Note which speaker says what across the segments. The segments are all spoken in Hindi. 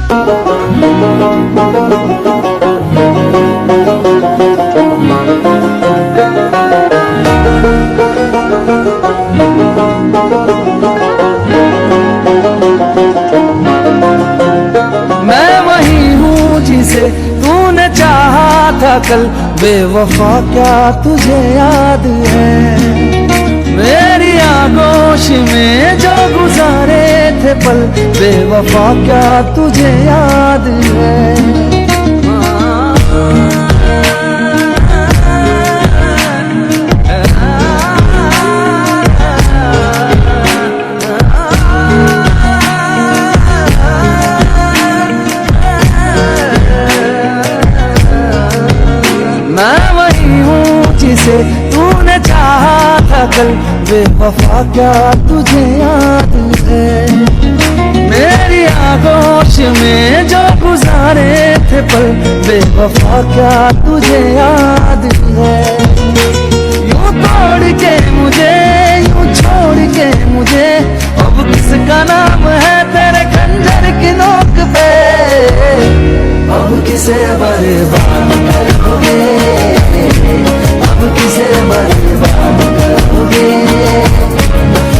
Speaker 1: मैं वही हूँ जिसे तूने चाहा था कल, बेवफा क्या तुझे याद है? मेरी आगोश में जो गुजारे थे पल, बेवफा क्या तुझे याद है? मैं वही हूँ जिसे तूने चाहा था कल, बेवफा क्या तुझे याद है? मेरी आगोश में जो गुजारे थे पल, बेवफा क्या तुझे याद है? यूं तोड़ के मुझे, यूं छोड़ के मुझे, अब किसका नाम है तेरे खंजर की नोक पे? अब किसे बर्बाद करोगे, अब किसे बर्बाद करोगे,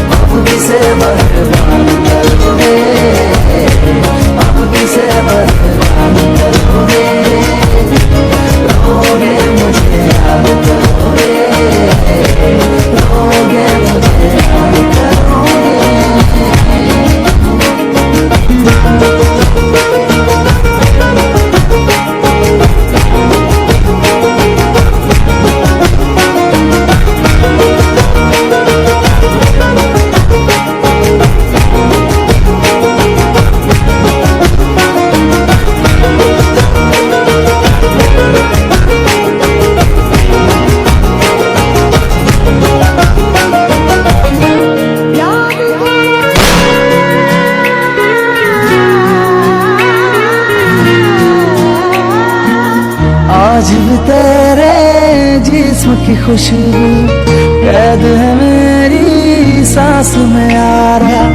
Speaker 1: अब किसे बर्बाद करोगे, अब किसे बर्बाद करोगे? रोगे मुझे याद करोगे, रोगे मुझे याद करोगे। आज भी तेरे जिस्म की खुशबू कैद है मेरी सांस में यारा।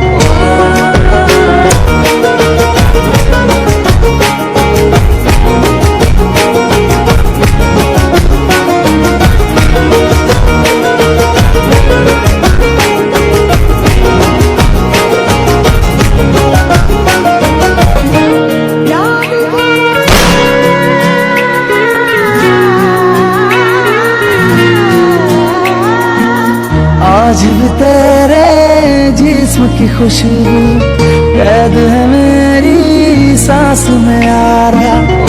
Speaker 1: आज भी तेरे जिस्म की खुशबू कैद है मेरी सांस में यारा।